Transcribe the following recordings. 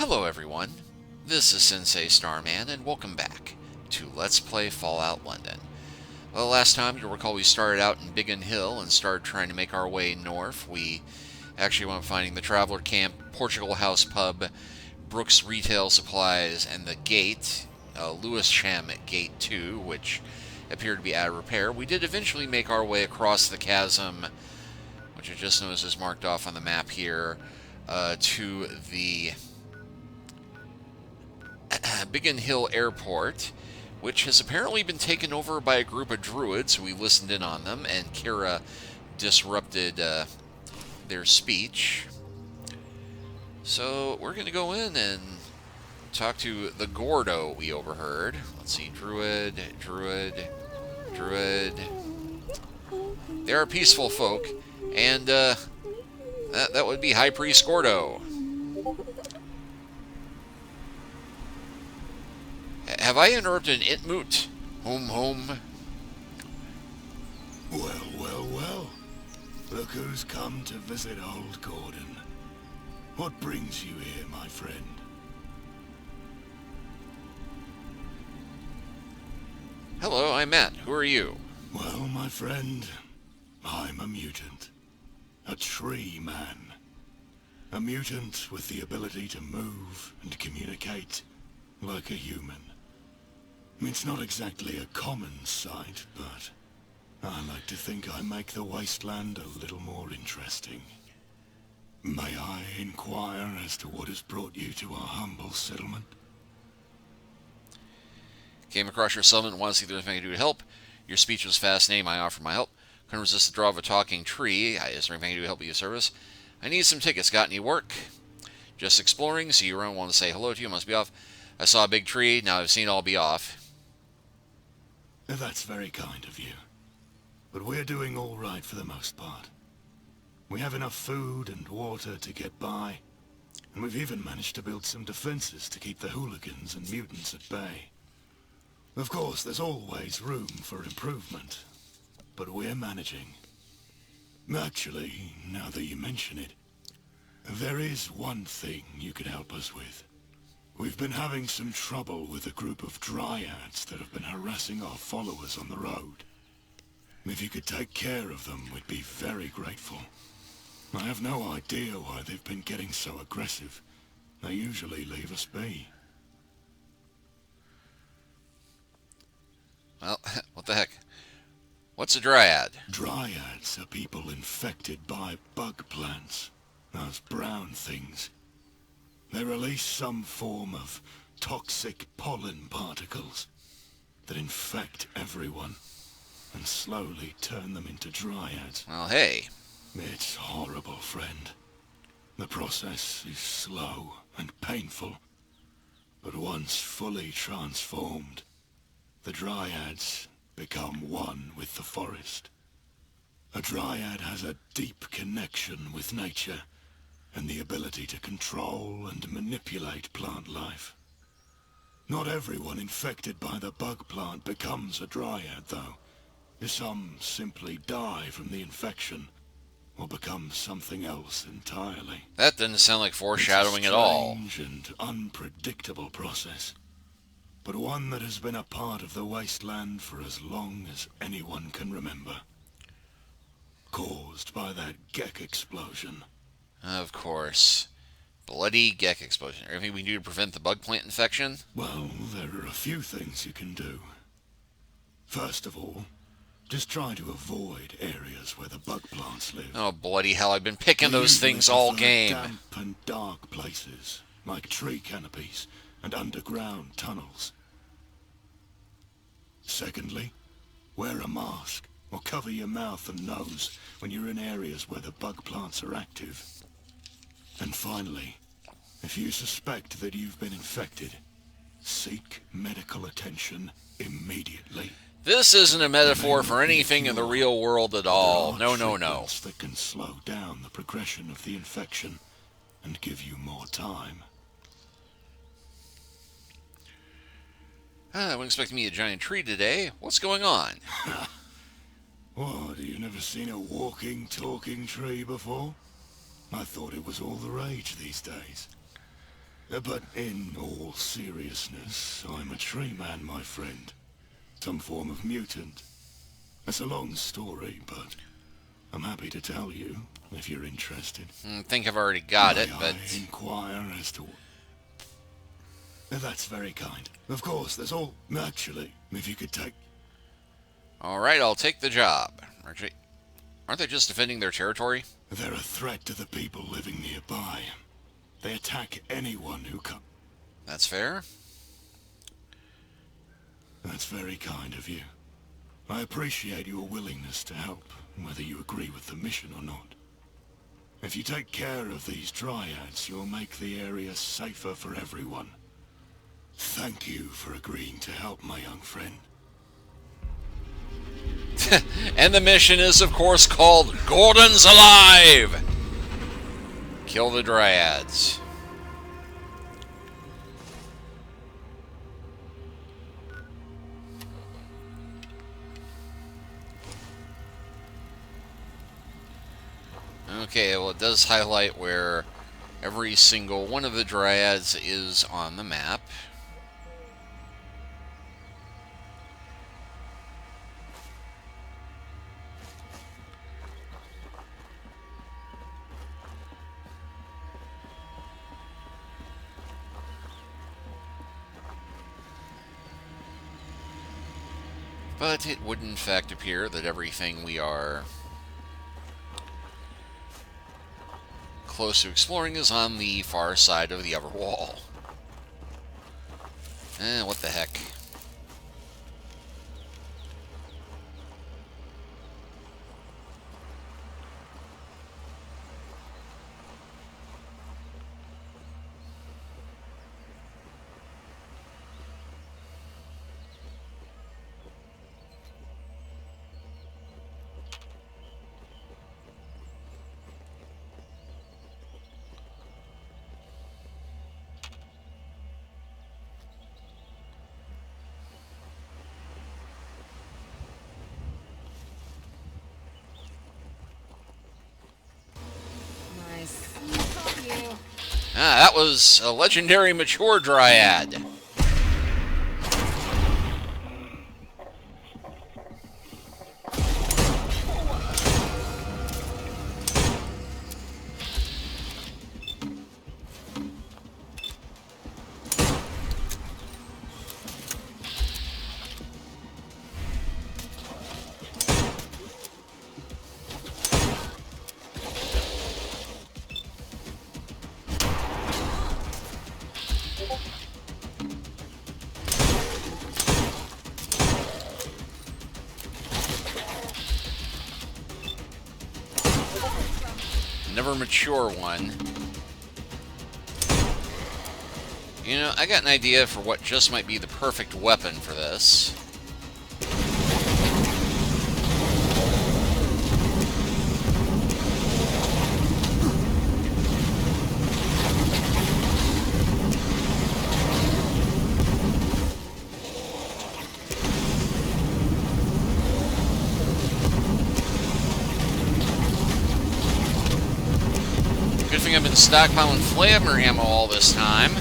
Hello everyone, this is Sensei Starman and welcome back to Let's Play Fallout London. Well, last time you'll recall we started out in Biggin Hill and started trying to make our way north. We actually went finding the Traveler Camp, Portugal House Pub, Brooks Retail Supplies, and the gate, Lewisham Gate 2, which appeared to be out of repair. We did eventually make our way across the chasm, which I just noticed is marked off on the map here, to the Biggin Hill Airport, which has apparently been taken over by a group of Druids. We listened in on them, and Kira disrupted their speech. So we're going to go in and talk to the Gordo we overheard. Let's see, Druid. They are peaceful folk, and that would be High Priest Gordo. Have I interrupted an itmoot? Home. Well. Look who's come to visit old Gordon. What brings you here, my friend? Hello, I'm Matt. Who are you? Well, my friend, I'm a mutant. A tree man. A mutant with the ability to move and communicate like a human. It's not exactly a common sight, but I like to think I make the wasteland a little more interesting. May I inquire as to what has brought you to our humble settlement? Came across your settlement and wanted to see if there's anything I can do to help. Your speech was fascinating. I offered my help. Couldn't resist the draw of a talking tree. Is there anything I can do to help you service? I need some tickets. Got any work? Just exploring. See you around. Want to say hello to you. Must be off. I saw a big tree. Now I've seen it all be off. That's very kind of you. But we're doing all right for the most part. We have enough food and water to get by, and we've even managed to build some defenses to keep the hooligans and mutants at bay. Of course, there's always room for improvement, but we're managing. Actually, now that you mention it, there is one thing you could help us with. We've been having some trouble with a group of Dryads that have been harassing our followers on the road. If you could take care of them, we'd be very grateful. I have no idea why they've been getting so aggressive. They usually leave us be. Well, what the heck? What's a Dryad? Dryads are people infected by bug plants. Those brown things. They release some form of toxic pollen particles that infect everyone and slowly turn them into Dryads. Well, hey. It's horrible, friend. The process is slow and painful, but once fully transformed, the Dryads become one with the forest. A Dryad has a deep connection with nature and the ability to control and manipulate plant life. Not everyone infected by the bug plant becomes a Dryad, though. Some simply die from the infection, or become something else entirely. That doesn't sound like foreshadowing at all. It's a strange and unpredictable process, but one that has been a part of the wasteland for as long as anyone can remember. Caused by that Gek explosion. Of course. Bloody Gek explosion. Anything we can do to prevent the bug plant infection? Well, there are a few things you can do. First of all, just try to avoid areas where the bug plants live. Oh, bloody hell, I've been picking those things all game. Damp and dark places, like tree canopies and underground tunnels. Secondly, wear a mask or cover your mouth and nose when you're in areas where the bug plants are active. And finally, if you suspect that you've been infected, seek medical attention immediately. This isn't a metaphor for anything in the real world at all. No. That can slow down the progression of the infection and give you more time. I wasn't expecting me a giant tree today. What's going on? What, you never seen a walking, talking tree before? I thought it was all the rage these days. But in all seriousness, I'm a tree man, my friend. Some form of mutant. It's a long story, but I'm happy to tell you, if you're interested. I think I've already got it, May but... I inquire as to... That's very kind. Of course, that's all... Actually, if you could take... Alright, I'll take the job. Actually, aren't they just defending their territory? They're a threat to the people living nearby. They attack anyone who comes... That's fair. That's very kind of you. I appreciate your willingness to help, whether you agree with the mission or not. If you take care of these Dryads, you'll make the area safer for everyone. Thank you for agreeing to help, my young friend. And the mission is, of course, called Gordon's Alive! Kill the Dryads. Okay, well, it does highlight where every single one of the Dryads is on the map. But it would in fact appear that everything we are close to exploring is on the far side of the outer wall. What the heck. Ah, that was a legendary mature Dryad. Never mature one. You know, I got an idea for what just might be the perfect weapon for this. Good thing I've been stockpiling flamethrower ammo all this time.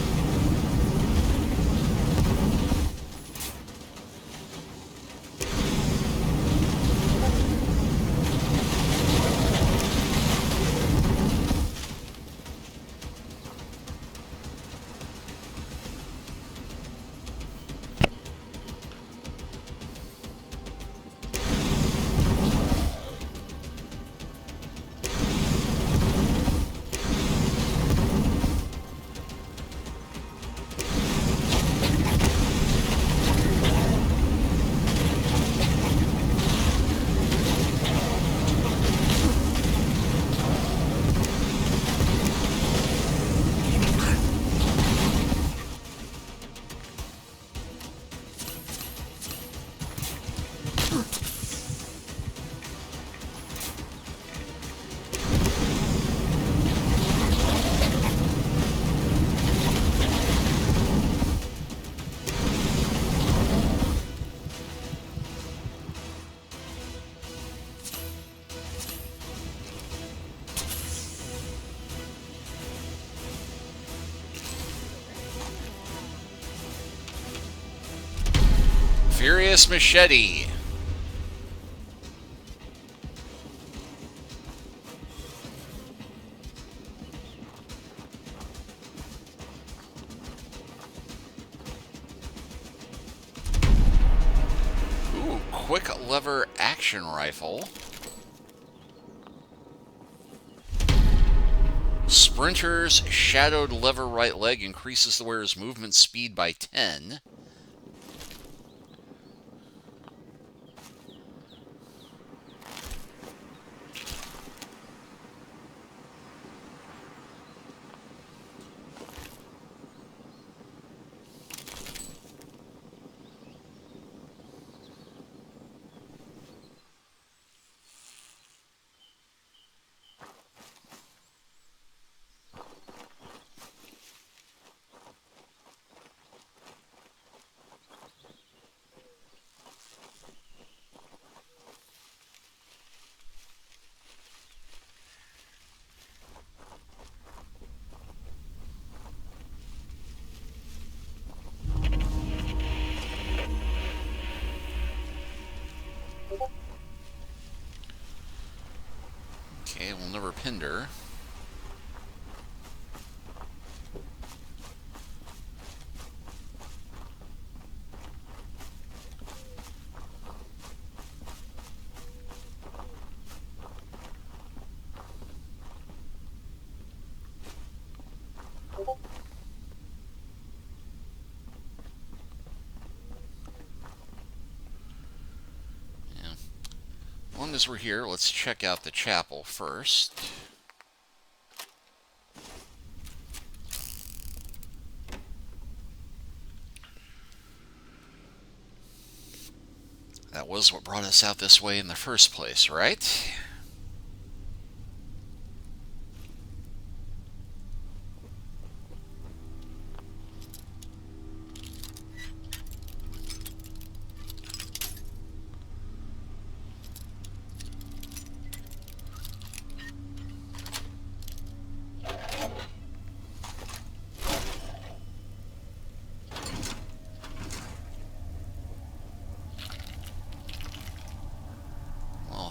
Furious Machete. Ooh, quick lever action rifle. Sprinter's shadowed lever right leg increases the wearer's movement speed by 10. Okay, we'll never pinned her. As long as we're here, let's check out the chapel first. That was what brought us out this way in the first place, right?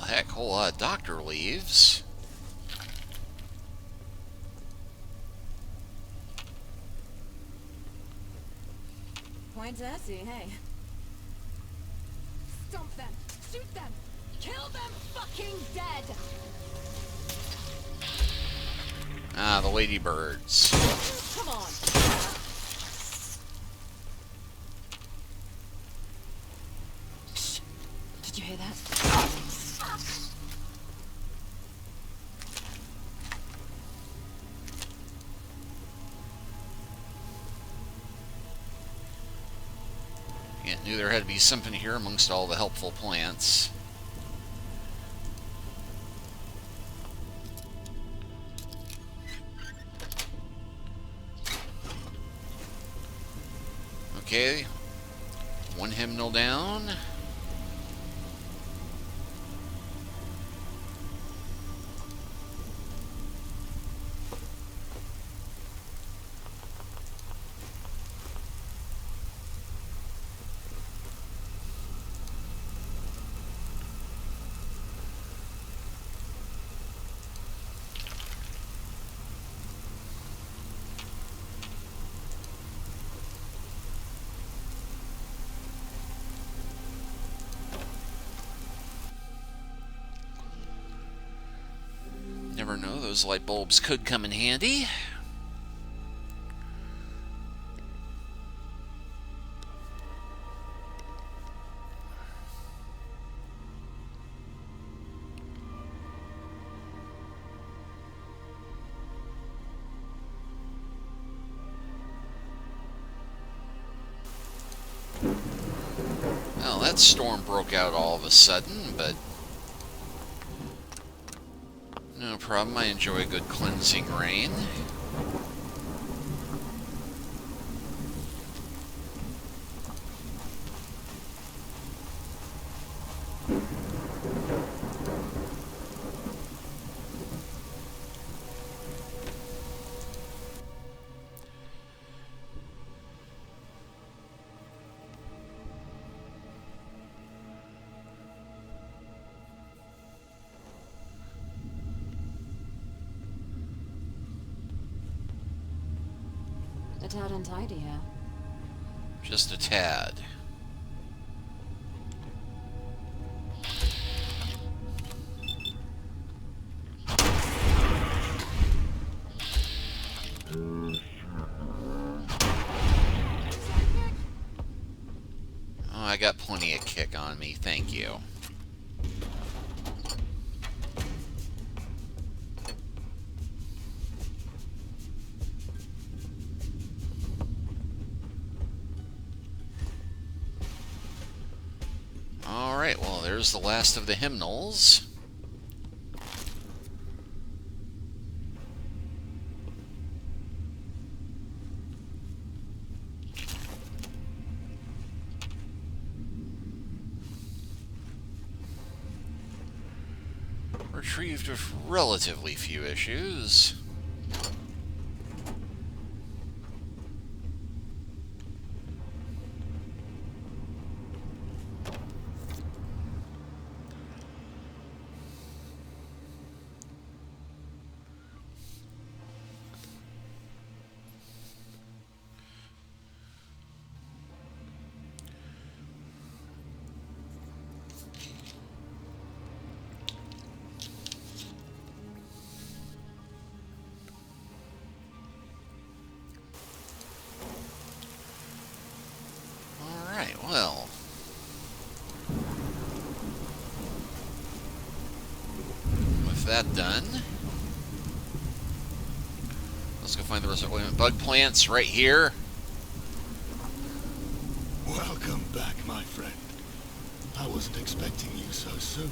Heck, whole lot of doctor leaves. Quite sassy, hey. Stomp them! Shoot them! Kill them fucking dead! Ah, the ladybirds. Come on! Shh. Did you hear that? Yeah, knew there had to be something here amongst all the helpful plants. Okay, one hymnal down. Never know, those light bulbs could come in handy. Well, that storm broke out all of a sudden, but no problem. I enjoy a good cleansing rain. A tad untidy, huh? Just a tad. Oh, I got plenty of kick on me, thank you. Alright, well, there's the last of the hymnals. Retrieved with relatively few issues. Well, with that done, let's go find the rest of the bug plants right here. Welcome back, my friend. I wasn't expecting you so soon.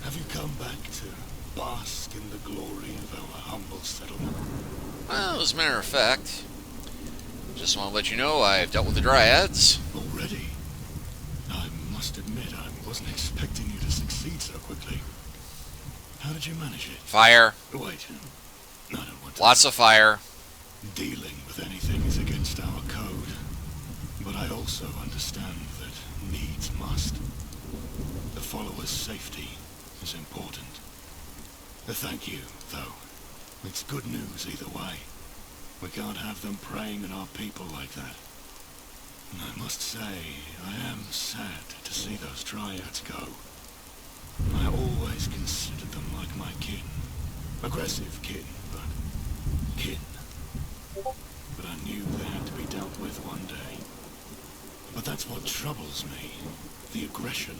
Have you come back to bask in the glory of our humble settlement? Well, as a matter of fact, just want to let you know I've dealt with the Dryads. Already? I must admit, I wasn't expecting you to succeed so quickly. How did you manage it? Fire. Wait, I don't want to... Lots of fire. Dealing with anything is against our code. But I also understand that needs must. The follower's safety is important. Thank you, though. It's good news either way. We can't have them preying on our people like that. And I must say, I am sad to see those Dryads go. I always considered them like my kin. Aggressive kin, but kin. But I knew they had to be dealt with one day. But that's what troubles me. The aggression.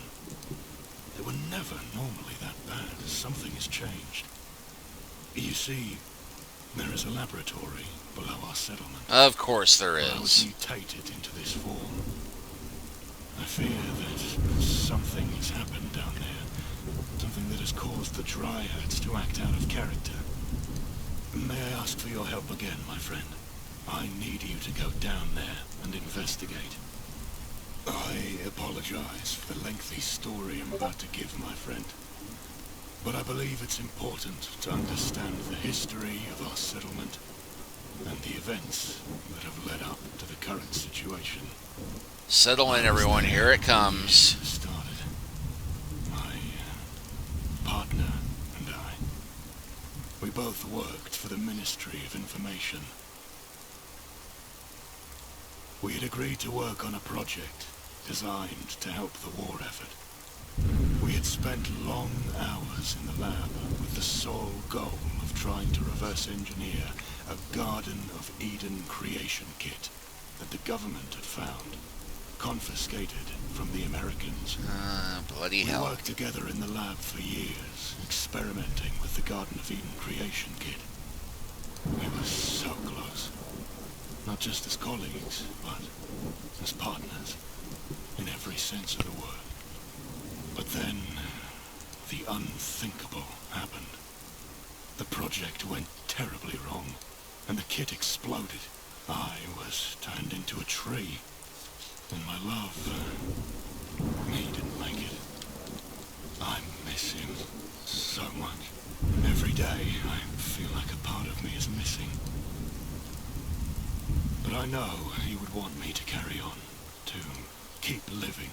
They were never normally that bad. Something has changed. You see, there is a laboratory below our settlement. Of course there I was is. mutated into this form. I fear that something has happened down there. Something that has caused the Dryads to act out of character. May I ask for your help again, my friend? I need you to go down there and investigate. I apologize for the lengthy story I'm about to give, my friend. But I believe it's important to understand the history of our settlement and the events that have led up to the current situation. Settle in, everyone. Here it comes. Started. My partner and I. We both worked for the Ministry of Information. We had agreed to work on a project designed to help the war effort. We had spent long hours in the lab with the sole goal of trying to reverse engineer a Garden of Eden creation kit that the government had found, confiscated from the Americans. Bloody We hell. worked together in the lab for years, experimenting with the Garden of Eden creation kit. We were so close. Not just as colleagues, but as partners, in every sense of the word. But then, the unthinkable happened. The project went terribly wrong, and the kit exploded. I was turned into a tree, and my love, he didn't make it. I miss him so much. Every day, I feel like a part of me is missing. But I know he would want me to carry on, to keep living,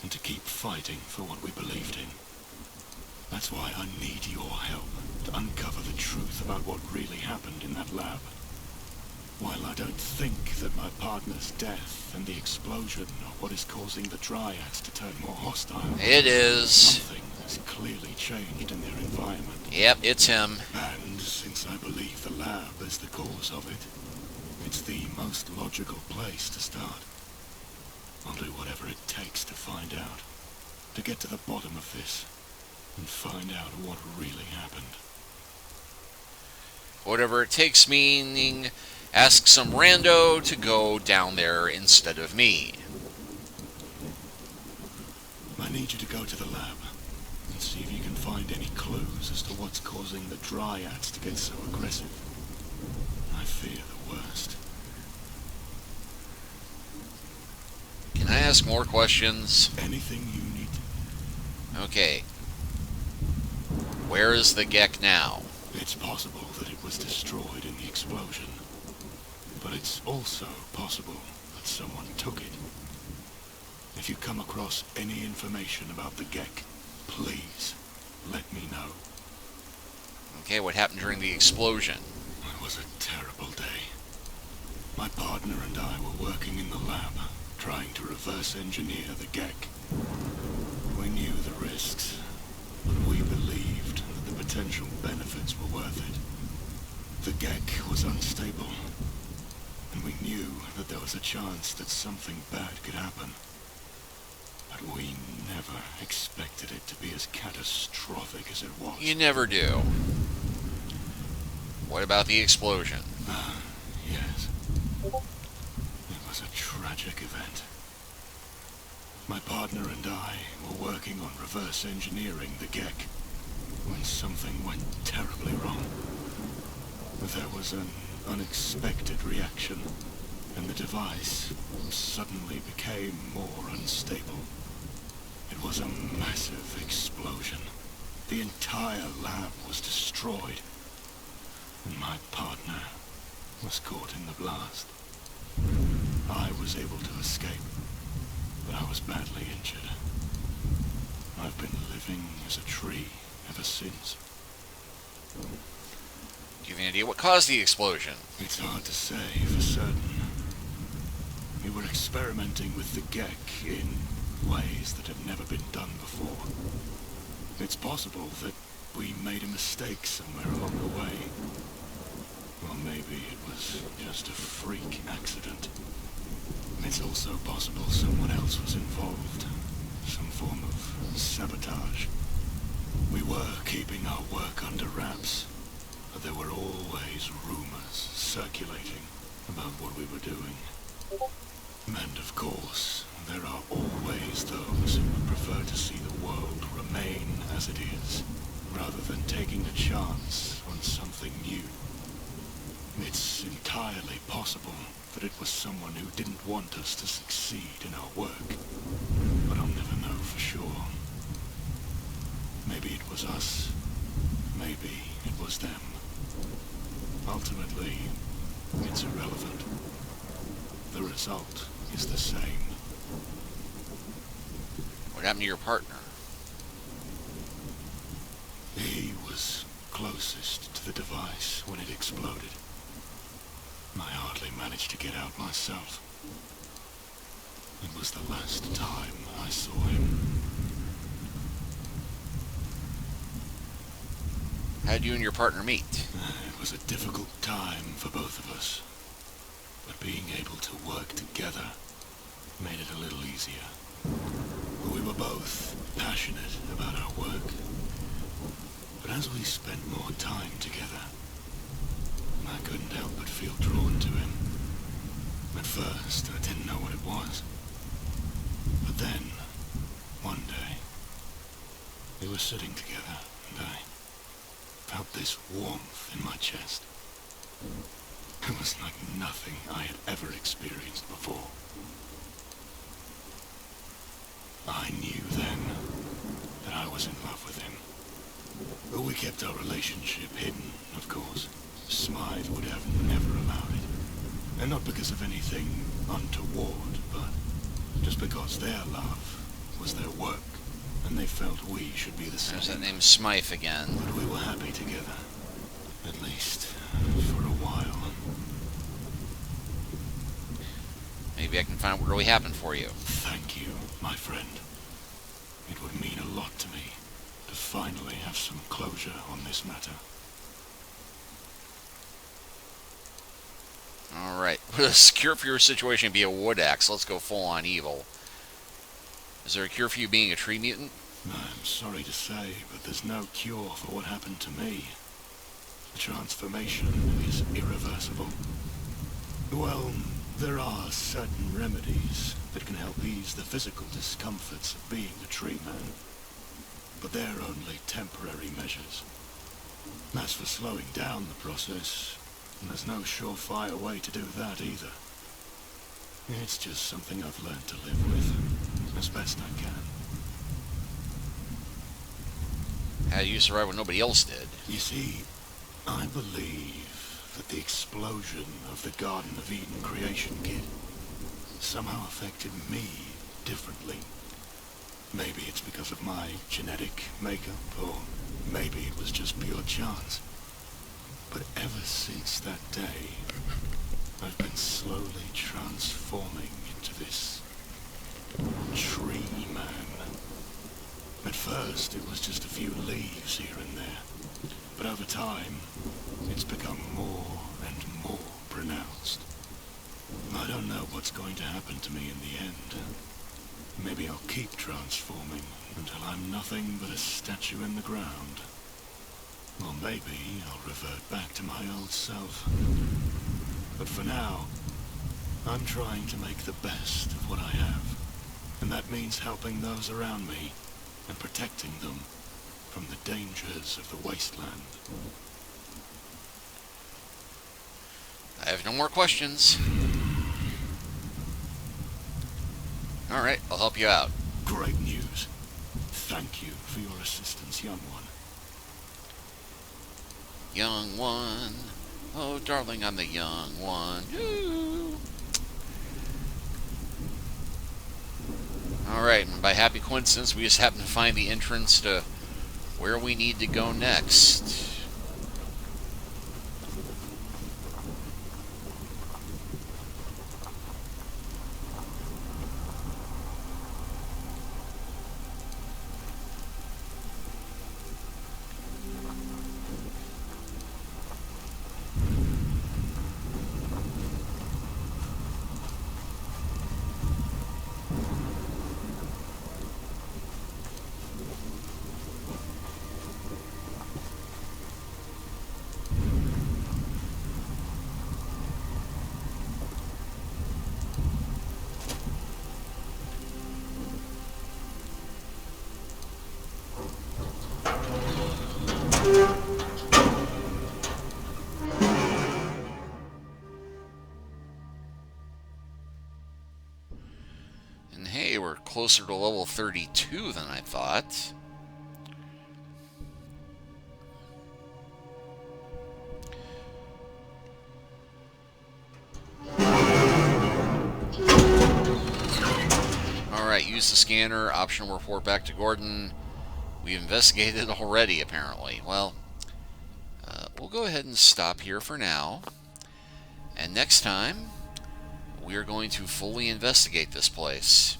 and to keep fighting for what we believed in. That's why I need your help to uncover the truth about what really happened in that lab. While I don't think that my partner's death and the explosion are what is causing the Dryads to turn more hostile, It is. something has clearly changed in their environment. Yep, it's him. And since I believe the lab is the cause of it, it's the most logical place to start. I'll do whatever it takes to find out, to get to the bottom of this, and find out what really happened. Whatever it takes, meaning ask some rando to go down there instead of me. I need you to go to the lab and see if you can find any clues as to what's causing the Dryads to get so aggressive. I fear the worst. Can I ask more questions? Anything you need. Okay. Where is the Gek now? It's possible that it was destroyed in the explosion. But it's also possible that someone took it. If you come across any information about the Gek, please let me know. Okay, what happened during the explosion? It was a terrible day. My partner and I were working in the lab, trying to reverse engineer the Gek. We knew the risks, but we believed that the potential benefits were worth it. The Gek was unstable, and we knew that there was a chance that something bad could happen. But we never expected it to be as catastrophic as it was. You never do. What about the explosion? Yes. It was a tragic event. My partner and I were working on reverse engineering the Gek when something went terribly wrong. There was an unexpected reaction, and the device suddenly became more unstable. It was a massive explosion. The entire lab was destroyed, and my partner was caught in the blast. I was able to escape, but I was badly injured. I've been living as a tree ever since. Do you have any idea what caused the explosion? It's hard to say for certain. We were experimenting with the Gek in ways that have never been done before. It's possible that we made a mistake somewhere along the way. Or maybe it was just a freak accident. It's also possible someone else was involved. Some form of sabotage. We were keeping our work under wraps, but there were always rumors circulating about what we were doing. And of course, there are always those who would prefer to see the world remain as it is, rather than taking a chance on something new. It's entirely possible that it was someone who didn't want us to succeed in our work, but I'll never know for sure. Maybe it was us, maybe it was them. Ultimately, it's irrelevant. The result is the same. What happened to your partner? He was closest to the device when it exploded. I hardly managed to get out myself. It was the last time I saw him. How did you and your partner meet? It was a difficult time for both of us, but being able to work together made it a little easier. We were both passionate about our work, but as we spent more time together, I couldn't help but feel drawn to him. At first, I didn't know what it was. But then, one day, we were sitting together, and I felt this warmth in my chest. It was like nothing I had ever experienced before. I knew then that I was in love with him. But we kept our relationship hidden, of course. Smythe would have never allowed it. And not because of anything untoward, but just because their love was their work, and they felt we should be the same. There's that name Smythe again. But we were happy together, at least for a while. Maybe I can find out what really happened for you. Thank you, my friend. It would mean a lot to me to finally have some closure on this matter. Alright, would a cure for your situation be a wood axe? Let's go full on evil. Is there a cure for you being a tree mutant? I'm sorry to say, but there's no cure for what happened to me. The transformation is irreversible. Well, there are certain remedies that can help ease the physical discomforts of being a tree man, but they're only temporary measures. As for slowing down the process, there's no surefire way to do that either. It's just something I've learned to live with, as best I can. How do you survive when nobody else did? You see, I believe that the explosion of the Garden of Eden creation kit somehow affected me differently. Maybe it's because of my genetic makeup, or maybe it was just pure chance. But ever since that day, I've been slowly transforming into this tree man. At first, it was just a few leaves here and there, but over time, it's become more and more pronounced. I don't know what's going to happen to me in the end. Maybe I'll keep transforming until I'm nothing but a statue in the ground. Or maybe I'll revert back to my old self. But for now, I'm trying to make the best of what I have. And that means helping those around me and protecting them from the dangers of the wasteland. I have no more questions. Alright, I'll help you out. Great news. Thank you for your assistance, young one. Young one. Oh, darling, I'm the young one. Ooh. Alright, and by happy coincidence, we just happen to find the entrance to where we need to go next. And hey, we're closer to level 32 than I thought. Alright, use the scanner. Optional report back to Gordon. We investigated it already, apparently. Well, we'll go ahead and stop here for now. And next time, we are going to fully investigate this place.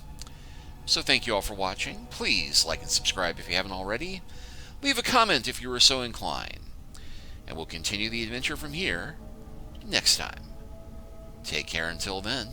So thank you all for watching. Please like and subscribe if you haven't already. Leave a comment if you are so inclined. And we'll continue the adventure from here next time. Take care until then.